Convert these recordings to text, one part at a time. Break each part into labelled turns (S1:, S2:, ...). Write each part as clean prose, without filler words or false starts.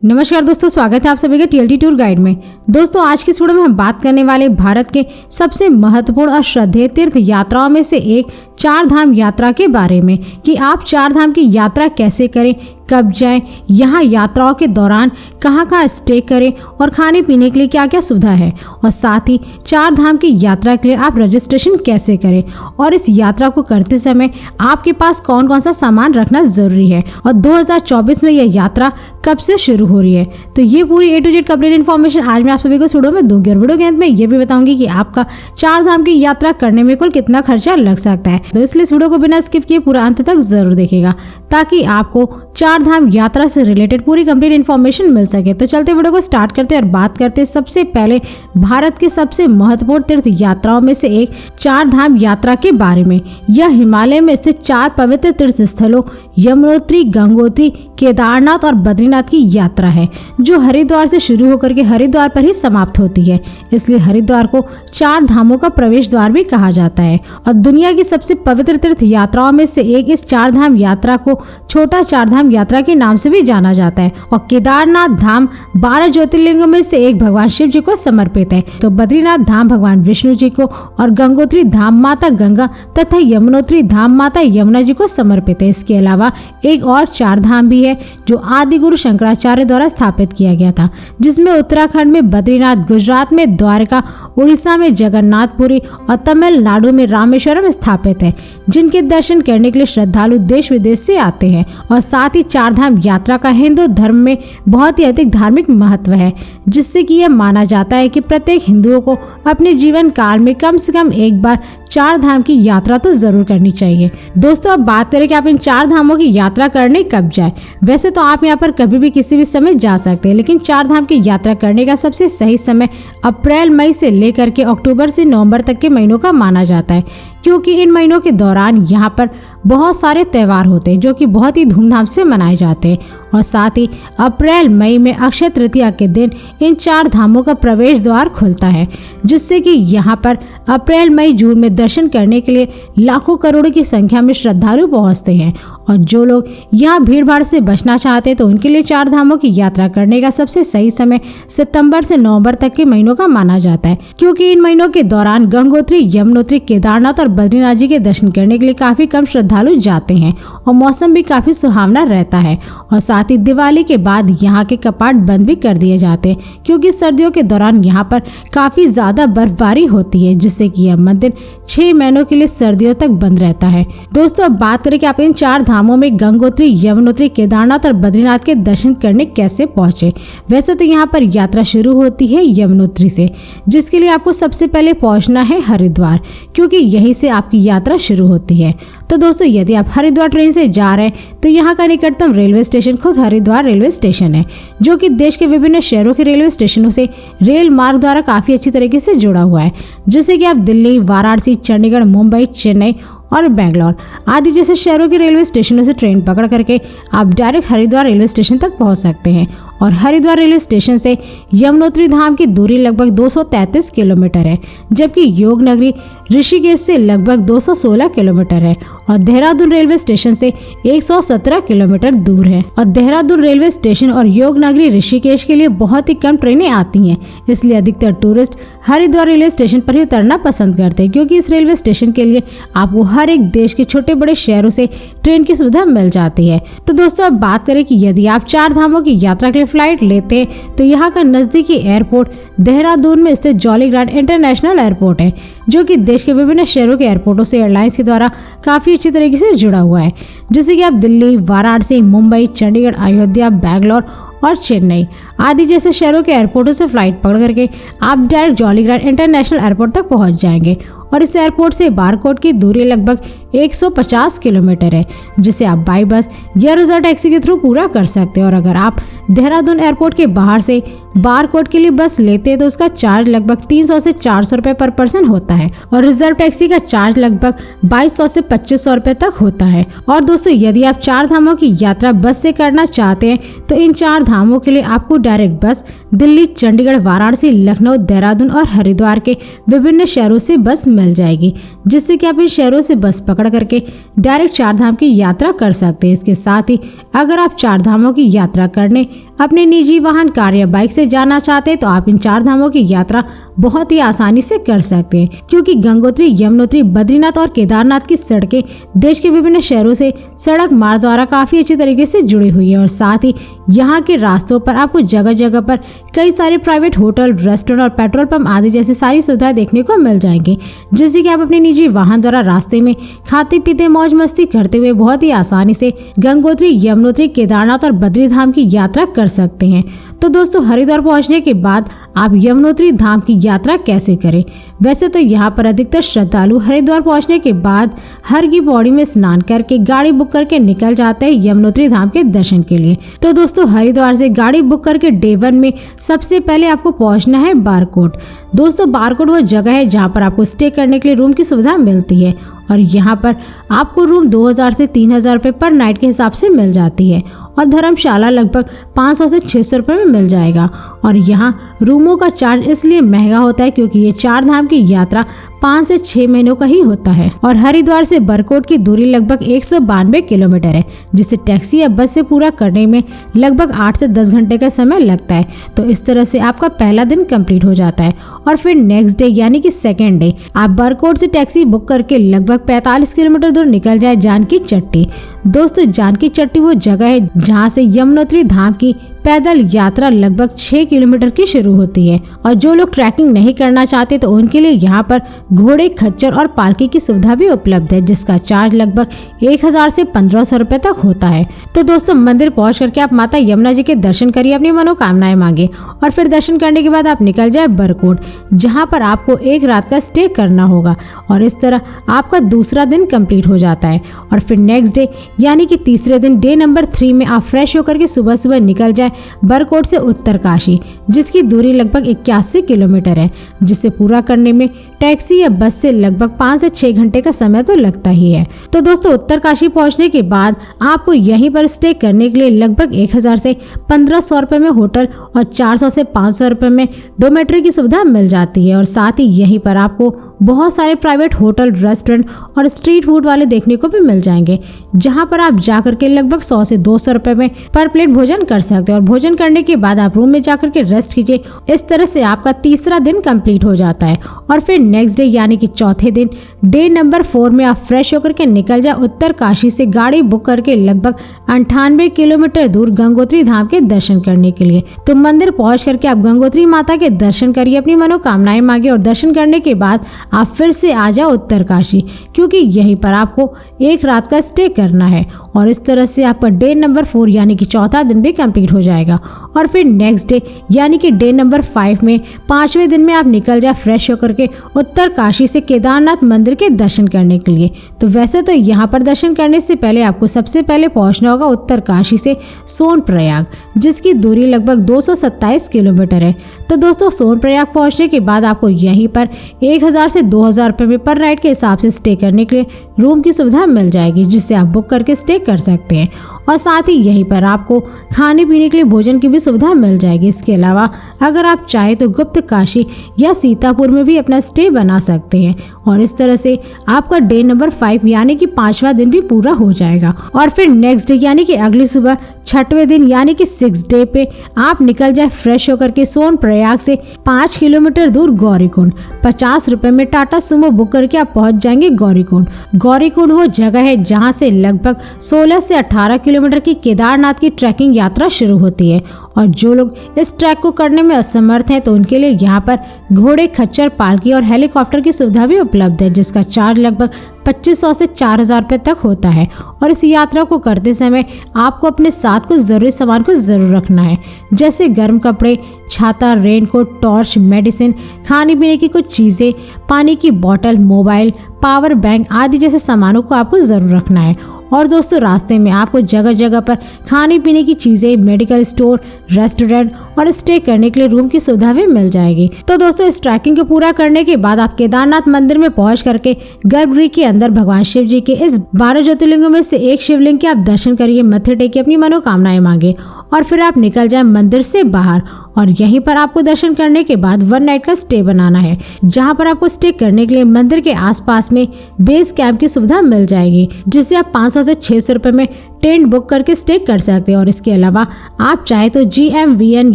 S1: नमस्कार दोस्तों, स्वागत है आप सभी का टीएलटी टूर गाइड में। दोस्तों, आज की इस वीडियो में हम बात करने वाले भारत के सबसे महत्वपूर्ण और श्रद्धेय तीर्थ यात्राओं में से एक चार धाम यात्रा के बारे में कि आप चार धाम की यात्रा कैसे करें, कब जाएं, यहाँ यात्राओं के दौरान कहाँ स्टे करें और खाने पीने के लिए क्या क्या सुविधा है, और साथ ही चार धाम की यात्रा के लिए आप रजिस्ट्रेशन कैसे करें और इस यात्रा को करते समय आपके पास कौन कौन सा सामान रखना जरूरी है, और 2024 में यह यात्रा कब से शुरू हो रही है। तो ये पूरी A to Z complete information आज मैं आप सभी को इस वीडियो में दूंगी और वीडियो के अंत में ये भी बताऊंगी कि आपका चार धाम की यात्रा करने में कुल कितना खर्चा लग सकता है। तो इसलिए इस वीडियो को बिना स्किप किए पूरा अंत तक जरूर देखिएगा ताकि आपको चार धाम यात्रा से रिलेटेड पूरी कंप्लीट इन्फॉर्मेशन मिल सके। तो चलते वीडियो को स्टार्ट करते हैं और बात करते हैं सबसे पहले भारत के सबसे महत्वपूर्ण तीर्थ यात्राओं में से एक चार धाम यात्रा के बारे में। यह हिमालय में स्थित चार पवित्र तीर्थ स्थलों यमुनोत्री, गंगोत्री, केदारनाथ और बद्रीनाथ की यात्रा है जो हरिद्वार से शुरू होकर के हरिद्वार पर ही समाप्त होती है। इसलिए हरिद्वार को चार धामों का प्रवेश द्वार भी कहा जाता है और दुनिया की सबसे पवित्र तीर्थ यात्राओं में से एक इस चार धाम यात्रा को छोटा चार धाम यात्रा के नाम से भी जाना जाता है। और केदारनाथ धाम 12 ज्योतिर्लिंगों में से एक भगवान शिव जी को समर्पित है, तो बद्रीनाथ धाम भगवान विष्णु जी को और गंगोत्री धाम माता गंगा तथा यमुनोत्री धाम माता यमुना जी को समर्पित है। इसके अलावा एक और चार धाम भी है जो आदि गुरु शंकराचार्य द्वारा स्थापित किया गया था, जिसमें उत्तराखंड में बद्रीनाथ, गुजरात में द्वारका, उड़ीसा में जगन्नाथपुरी और तमिलनाडु में रामेश्वरम स्थापित है, जिनके दर्शन करने के लिए श्रद्धालु देश विदेश से आते हैं। और साथ ही चार धाम यात्रा का हिंदू धर्म में बहुत ही अधिक धार्मिक महत्व है, जिससे कि यह माना जाता है कि प्रत्येक हिंदुओं को अपने जीवन काल में कम से कम एक बार चार धाम की यात्रा तो जरूर करनी चाहिए। दोस्तों, अब बात करें कि आप इन चार धामों की यात्रा करने कब जाए। वैसे तो आप यहाँ पर कभी भी किसी भी समय जा सकते हैं, लेकिन चार धाम की यात्रा करने का सबसे सही समय अप्रैल मई से लेकर के अक्टूबर से नवंबर तक के महीनों का माना जाता है, क्योंकि इन महीनों के दौरान यहाँ पर बहुत सारे त्यौहार होते हैं जो कि बहुत ही धूमधाम से मनाए जाते हैं। और साथ ही अप्रैल मई में अक्षय तृतीया के दिन इन चार धामों का प्रवेश द्वार खुलता है, जिससे कि यहाँ पर अप्रैल मई जून में दर्शन करने के लिए लाखों करोड़ों की संख्या में श्रद्धालु पहुँचते हैं। और जो लोग यहाँ भीड़ भाड़ से बचना चाहते हैं तो उनके लिए चार धामों की यात्रा करने का सबसे सही समय सितंबर से नवंबर तक के महीनों का माना जाता है, क्योंकि इन महीनों के दौरान गंगोत्री, यमुनोत्री, केदारनाथ और बद्रीनाथ जी के दर्शन करने के लिए काफी कम श्रद्धालु जाते हैं और मौसम भी काफी सुहावना रहता है। और साथ ही दिवाली के बाद यहाँ के कपाट बंद भी कर दिए जाते हैं, क्योंकि सर्दियों के दौरान यहाँ पर काफी ज्यादा बर्फबारी होती है, जिससे कि यह मंदिर 6 महीनों के लिए सर्दियों तक बंद रहता है। दोस्तों, अब बात करें कि आप इन चार धामों में गंगोत्री, यमुनोत्री, केदारनाथ और बद्रीनाथ के दर्शन करने कैसे पहुंचे। वैसे तो यहाँ पर यात्रा शुरू होती है यमुनोत्री से, जिसके लिए आपको सबसे पहले पहुंचना है हरिद्वार, क्योंकि यहीं से आपकी यात्रा शुरू होती है। तो दोस्तों, यदि आप हरिद्वार ट्रेन से जा रहे हैं तो यहाँ का निकटतम रेलवे स्टेशन खुद हरिद्वार रेलवे स्टेशन है, जो कि देश के विभिन्न शहरों के रेलवे स्टेशनों से रेल मार्ग द्वारा काफी अच्छी तरीके से जुड़ा हुआ है, जैसे कि आप दिल्ली, वाराणसी, चंडीगढ़, मुंबई, चेन्नई और बेंगलोर आदि जैसे शहरों के रेलवे स्टेशनों से ट्रेन पकड़ करके आप डायरेक्ट हरिद्वार रेलवे स्टेशन तक पहुंच सकते हैं। और हरिद्वार रेलवे स्टेशन से यमुनोत्री धाम की दूरी लगभग 233 किलोमीटर है, जबकि योग नगरी ऋषिकेश से लगभग 216 किलोमीटर है और देहरादून रेलवे स्टेशन से 117 किलोमीटर दूर है। और देहरादून रेलवे स्टेशन और योग नगरी ऋषिकेश के लिए बहुत ही कम ट्रेनें आती हैं, इसलिए अधिकतर टूरिस्ट हरिद्वार रेलवे स्टेशन पर ही उतरना पसंद करते हैं, क्योंकि इस रेलवे स्टेशन के लिए आपको हर एक देश के छोटे बड़े शहरों से ट्रेन की सुविधा मिल जाती है। तो दोस्तों, अब बात करें कि यदि आप चार धामों की यात्रा के लिए फ्लाइट लेते हैं तो यहाँ का नजदीकी एयरपोर्ट देहरादून में स्थित जॉली ग्रांट इंटरनेशनल एयरपोर्ट है, जो कि देश के विभिन्न शहरों के एयरपोर्टों से एयरलाइंस के द्वारा काफी अच्छी तरीके से जुड़ा हुआ है, जैसे कि आप दिल्ली, वाराणसी, मुंबई, चंडीगढ़, अयोध्या, बैंगलोर और चेन्नई आदि जैसे शहरों के एयरपोर्टों से फ्लाइट पकड़ करके आप direct jolly grant international airport तक पहुंच जाएंगे। और इस एयरपोर्ट से बारकोट की दूरी लगभग 150 किलोमीटर है, जिसे आप बाई बस या रिजर्व टैक्सी के थ्रू पूरा कर सकते हैं। और अगर आप देहरादून एयरपोर्ट के बाहर से बारकोट के लिए बस लेते हैं तो उसका चार्ज लगभग 300 से 400 रुपए पर पर्सन होता है और रिजर्व टैक्सी का चार्ज लगभग 2200 से 2500 रुपए तक होता है। और दोस्तों, यदि आप चार धामों की यात्रा बस से करना चाहते हैं तो इन चार धामों के लिए आपको डायरेक्ट बस दिल्ली, चंडीगढ़, वाराणसी, लखनऊ, देहरादून और हरिद्वार के विभिन्न शहरों से बस मिल जाएगी, जिससे कि आप इन शहरों से बस पकड़ करके डायरेक्ट चार धाम की यात्रा कर सकते हैं। इसके साथ ही अगर आप चार धामों की यात्रा करने अपने निजी वाहन, कार या बाइक से जाना चाहते हैं तो आप इन 4 धामों की यात्रा बहुत ही आसानी से कर सकते हैं, क्योंकि गंगोत्री, यमुनोत्री, बद्रीनाथ और केदारनाथ की सड़कें देश के विभिन्न शहरों से सड़क मार्ग द्वारा काफी अच्छी तरीके से जुड़ी हुई है। और साथ ही यहाँ के रास्तों पर आपको जगह जगह पर कई सारे प्राइवेट होटल, रेस्टोरेंट और पेट्रोल पंप आदि जैसी सारी सुविधाएं देखने को मिल जाएंगी, जिससे कि आप अपने निजी वाहन द्वारा रास्ते में खाते पीते मौज मस्ती करते हुए बहुत ही आसानी से गंगोत्री, यमुनोत्री, केदारनाथ और बद्री धाम की यात्रा कर सकते हैं। तो दोस्तों, हरिद्वार पहुंचने के बाद आप यमुनोत्री धाम की यात्रा कैसे करें? वैसे तो यहाँ पर अधिकतर श्रद्धालु हरिद्वार पहुंचने के बाद हर की पौड़ी में स्नान करके गाड़ी बुक करके निकल जाते हैं यमुनोत्री धाम के दर्शन के लिए। तो दोस्तों, हरिद्वार से गाड़ी बुक करके डे 1 में सबसे पहले आपको पहुंचना है बारकोट। दोस्तों, बारकोट वो जगह है जहाँ पर आपको स्टे करने के लिए रूम की सुविधा मिलती है और यहाँ पर आपको रूम 2000 से 3000 रुपये पर नाइट के हिसाब से मिल जाती है और धर्मशाला लगभग 500 से 600 रुपये में मिल जाएगा। और यहाँ रूमों का चार्ज इसलिए महंगा होता है क्योंकि ये 4 धाम की यात्रा 5 से 6 महीनों का ही होता है और हरिद्वार से बरकोट की दूरी लगभग 192 किलोमीटर है, जिसे टैक्सी या बस से पूरा करने में लगभग 8 से 10 घंटे का समय लगता है। तो इस तरह से आपका पहला दिन कंप्लीट हो जाता है और फिर नेक्स्ट डे यानी कि सेकेंड डे आप बरकोट से टैक्सी बुक करके लगभग 45 किलोमीटर दूर निकल जाए जानकी चट्टी। दोस्तों, जानकी चट्टी वो जगह है जहाँ से यमुनोत्री धाम की पैदल यात्रा लगभग 6 किलोमीटर की शुरू होती है और जो लोग ट्रैकिंग नहीं करना चाहते तो उनके लिए यहाँ पर घोड़े, खच्चर और पालकी की सुविधा भी उपलब्ध है, जिसका चार्ज लगभग 1000 से 1500 रुपए तक होता है। तो दोस्तों, मंदिर पहुंच करके आप माता यमुना जी के दर्शन करिए, अपनी मनोकामनाएं मांगे और फिर दर्शन करने के बाद आप निकल जाए बरकोट, जहाँ पर आपको 1 रात का स्टे करना होगा और इस तरह आपका दूसरा दिन कंप्लीट हो जाता है। और फिर नेक्स्ट डे यानी कि तीसरे दिन डे नंबर 3 में आप फ्रेश होकर के सुबह सुबह निकल जाए बरकोट से उत्तरकाशी, जिसकी दूरी लगभग 81 किलोमीटर है, जिसे पूरा करने में टैक्सी या बस से लगभग 5 से 6 घंटे का समय तो लगता ही है। तो दोस्तों, उत्तरकाशी पहुंचने के बाद आपको यहीं पर स्टे करने के लिए लगभग 1000 से 1500 रुपए में होटल और 400 से 500 रुपए में डोमेट्री की सुविधा मिल जाती है और साथ ही यहीं पर आपको बहुत सारे प्राइवेट होटल, रेस्टोरेंट और स्ट्रीट फूड वाले देखने को भी मिल जाएंगे, जहां पर आप जाकर के लगभग 100 से 200 रुपए में पर प्लेट भोजन कर सकते हैं और भोजन करने के बाद आप रूम में जाकर के रेस्ट कीजिए। इस तरह से आपका तीसरा दिन कंप्लीट हो जाता है और फिर नेक्स्ट डे यानी कि चौथे दिन डे नंबर 4 में आप फ्रेश होकर के निकल जाए उत्तरकाशी से गाड़ी बुक करके लगभग 98 किलोमीटर दूर गंगोत्री धाम के दर्शन करने के लिए। तो मंदिर पहुंच करके आप गंगोत्री माता के दर्शन करिए, अपनी मनोकामनाएं मांगे और दर्शन करने के बाद आप फिर से आ जाओ उत्तरकाशी, क्योंकि यहीं पर आपको 1 रात का स्टे करना है और इस तरह से आपका डे नंबर 4 यानी कि चौथा दिन भी कंप्लीट हो जाएगा। और फिर नेक्स्ट डे यानी कि डे नंबर 5 में 5वें दिन में आप निकल जाए फ्रेश होकर के उत्तरकाशी से केदारनाथ मंदिर के दर्शन करने के लिए। तो वैसे तो यहाँ पर दर्शन करने से पहले आपको सबसे पहले पहुंचना होगा उत्तरकाशी से सोनप्रयाग, जिसकी दूरी लगभग 227 किलोमीटर है। तो दोस्तों, सोनप्रयाग पहुंचने के बाद आपको यहीं पर 1000 से 2000 रुपए में पर नाइट के हिसाब से स्टे करने के लिए रूम की सुविधा मिल जाएगी, जिससे आप बुक करके स्टे कर सकते हैं और साथ ही यहीं पर आपको खाने पीने के लिए भोजन की भी सुविधा मिल जाएगी। इसके अलावा अगर आप चाहे तो गुप्त काशी या सीतापुर में भी अपना स्टे बना सकते हैं और इस तरह से आपका डे नंबर 5 यानी कि 5वां दिन भी पूरा हो जाएगा। और फिर नेक्स्ट डे यानी कि अगली सुबह 6वें दिन यानी कि 6th डे पे आप निकल जाए फ्रेश होकर के सोनप्रयाग से 5 किलोमीटर दूर गौरीकुंड। 50 रुपए में टाटा सुमो बुक करके आप पहुंच जाएंगे गौरीकुंड। गौरीकुंड वो जगह है जहां से लगभग 16 से 18 किलोमीटर की केदारनाथ की ट्रैकिंग यात्रा शुरू होती है और जो लोग इस ट्रैक को करने में असमर्थ हैं तो उनके लिए यहाँ पर घोड़े, खच्चर, पालकी और हेलीकॉप्टर की सुविधा भी उपलब्ध है, जिसका चार्ज लगभग 2500 से 4000 रुपए तक होता है। और इस यात्रा को करते समय आपको अपने साथ कुछ जरूरी सामान को जरूर रखना है, जैसे गर्म कपड़े, छाता, रेनकोट, टॉर्च, मेडिसिन, खाने पीने की कुछ चीज़ें, पानी की बोतल, मोबाइल, पावर बैंक आदि जैसे सामानों को आपको जरूर रखना है। और दोस्तों, रास्ते में आपको जगह जगह पर खाने पीने की चीज़ें, मेडिकल स्टोर, रेस्टोरेंट और स्टे करने के लिए रूम की सुविधा भी मिल जाएगी। तो दोस्तों, इस ट्रैकिंग को पूरा करने के बाद आप केदारनाथ मंदिर में पहुंच करके गर्भगृह के अंदर भगवान शिव जी के इस 12 ज्योतिर्लिंगों में से एक शिवलिंग के आप दर्शन करिए, मत्थे टेकिए, अपनी मनोकामनाएं मांगे और फिर आप निकल जाए मंदिर से बाहर और यहीं पर आपको दर्शन करने के बाद 1 नाइट का स्टे बनाना है, जहां पर आपको स्टे करने के लिए मंदिर के आसपास में बेस कैंप की सुविधा मिल जाएगी, जिससे आप 500 से 600 रुपए में टेंट बुक करके स्टे कर सकते हैं। और इसके अलावा आप चाहे तो GMVN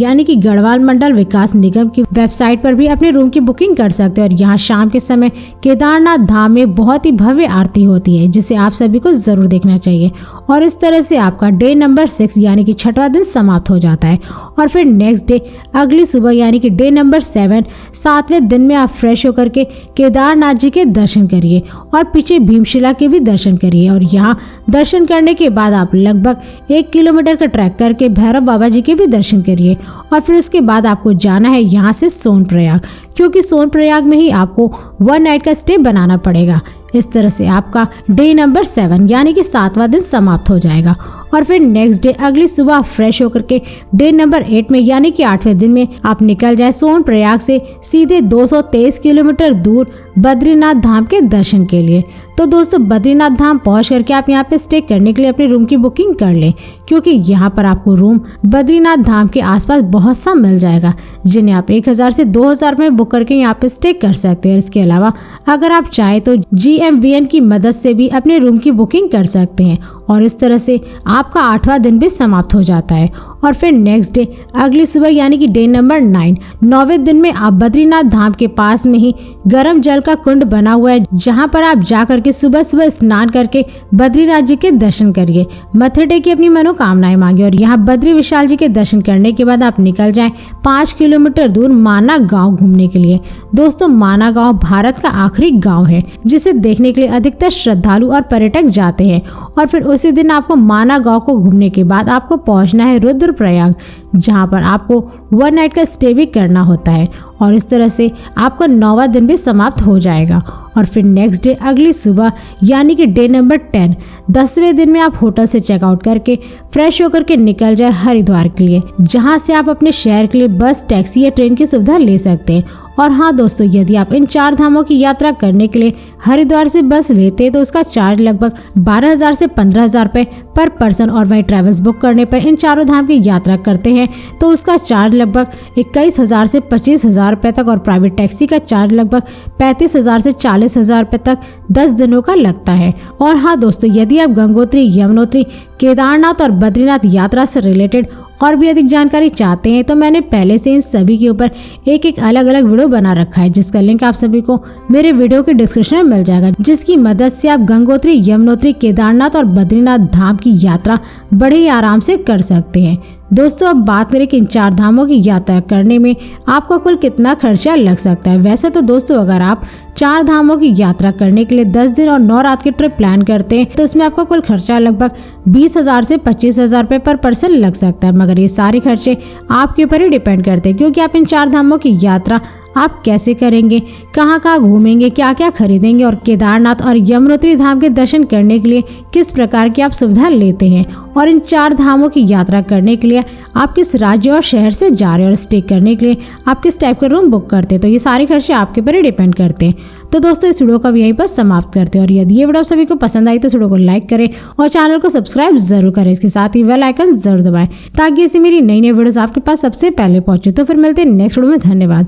S1: यानी कि गढ़वाल मंडल विकास निगम की वेबसाइट पर भी अपने रूम की बुकिंग कर सकते हैं। और यहाँ शाम के समय केदारनाथ धाम में बहुत ही भव्य आरती होती है, जिसे आप सभी को जरूर देखना चाहिए। और इस तरह से आपका डे नंबर 6 यानी कि 6वां दिन समाप्त हो जाता है। और फिर नेक्स्ट डे अगली सुबह यानी कि डे नंबर 7 7वें दिन में आप फ्रेश होकर के केदारनाथ जी के दर्शन करिए और पीछे भीमशिला के भी दर्शन करिए। और यहाँ दर्शन करने के बाद आप लगभग 1 किलोमीटर का ट्रैक करके भैरव बाबा जी के भी दर्शन करिए। और फिर उसके बाद आपको जाना है यहाँ से सोनप्रयाग, क्योंकि सोनप्रयाग में ही आपको 1 नाइट का स्टे बनाना पड़ेगा। इस तरह से आपका डे नंबर 7 यानी कि 7वां दिन समाप्त हो जाएगा। और फिर नेक्स्ट डे अगली सुबह फ्रेश होकर के डे नंबर 8 में यानी कि 8वें दिन में आप निकल जाए सोनप्रयाग से सीधे 223 किलोमीटर दूर बद्रीनाथ धाम के दर्शन के लिए। तो दोस्तों बद्रीनाथ धाम पहुंच करके आप यहाँ पे स्टे करने के लिए अपने रूम की बुकिंग कर लें, क्योंकि यहाँ पर आपको रूम बद्रीनाथ धाम के आसपास बहुत सा मिल जाएगा, जिन्हें आप 1000 से 2000 में बुक करके यहाँ पे स्टे कर सकते हैं। इसके अलावा अगर आप चाहे तो GMVN की मदद से भी अपने रूम की बुकिंग कर सकते हैं। और इस तरह से आपका 8वां दिन भी समाप्त हो जाता है। और फिर नेक्स्ट डे अगली सुबह यानी कि डे नंबर 9 9वें दिन में आप बद्रीनाथ धाम के पास में ही गर्म जल का कुंड बना हुआ है, जहां पर आप जा करके सुबह सुबह स्नान करके बद्रीनाथ जी के दर्शन करिए, मत्थे टेकी अपनी मनोकामनाएं मांगे। और यहाँ बद्री विशाल जी के दर्शन करने के बाद आप निकल जाएं 5 किलोमीटर दूर माना गाँव घूमने के लिए। दोस्तों माना गाँव भारत का आखिरी गाँव है, जिसे देखने के लिए अधिकतर श्रद्धालु और पर्यटक जाते हैं। और फिर उसी दिन आपको माना गाँव को घूमने के बाद आपको पहुंचना है रुद्रप्रयाग, जहां पर आपको 1 नाइट का स्टे भी करना होता है। और इस तरह से आपका 9वां दिन भी समाप्त हो जाएगा। और फिर नेक्स्ट डे अगली सुबह यानी कि डे नंबर 10 10वें दिन में आप होटल से चेकआउट करके फ्रेश होकर के निकल जाए हरिद्वार के लिए, जहां से आप अपने शहर के लिए बस, टैक्सी या ट्रेन की सुविधा ले सकते हैं। और हाँ दोस्तों, यदि आप इन 4 धामों की यात्रा करने के लिए हरिद्वार से बस लेते हैं तो उसका चार्ज लगभग 12,000 से 15,000 रुपये पर पर्सन। और वहीं ट्रैवल्स बुक करने पर इन 4 धाम की यात्रा करते हैं तो उसका चार्ज लगभग 21,000 से 25,000 रुपये तक। और प्राइवेट टैक्सी का चार्ज लगभग 35,000 से 40,000 रुपये तक 10 दिनों का लगता है। और हाँ दोस्तों, यदि आप गंगोत्री, यमुनोत्री, केदारनाथ और बद्रीनाथ यात्रा से रिलेटेड और भी अधिक जानकारी चाहते हैं तो मैंने पहले से इन सभी के ऊपर एक अलग अलग वीडियो बना रखा है, जिसका लिंक आप सभी को मेरे वीडियो के डिस्क्रिप्शन में मिल जाएगा, जिसकी मदद से आप गंगोत्री, यमुनोत्री, केदारनाथ और बद्रीनाथ धाम की यात्रा बड़े ही आराम से कर सकते हैं। दोस्तों अब बात करें कि इन 4 धामों की यात्रा करने में आपको कुल कितना खर्चा लग सकता है। वैसे तो दोस्तों अगर आप 4 धामों की यात्रा करने के लिए 10 दिन और 9 रात की ट्रिप प्लान करते हैं तो इसमें आपका कुल खर्चा लगभग 20,000 से 25,000 रुपये पर पर्सन लग सकता है। मगर ये सारे खर्चे आपके ऊपर ही डिपेंड करते हैं, क्योंकि आप इन 4 धामों की यात्रा आप कैसे करेंगे, कहाँ कहाँ घूमेंगे, क्या क्या खरीदेंगे और केदारनाथ और यमुनोत्री धाम के दर्शन करने के लिए किस प्रकार की आप सुविधा लेते हैं, और इन 4 धामों की यात्रा करने के लिए आप किस राज्य और शहर से जा रहे हैं और स्टे करने के लिए आप किस टाइप का रूम बुक करते हैं, तो ये सारे खर्चे आपके ऊपर ही डिपेंड करते हैं। तो दोस्तों इस वीडियो को अब यहीं पर समाप्त करते हैं। और यदि ये वीडियो सभी को पसंद आई तो इस वीडियो को लाइक करें और चैनल को सब्सक्राइब जरूर करें। इसके साथ ही बेल आइकन जरूर दबाएं ताकि ऐसी मेरी नई वीडियोस आपके पास सबसे पहले पहुंचे। तो फिर मिलते हैं नेक्स्ट वीडियो में। धन्यवाद।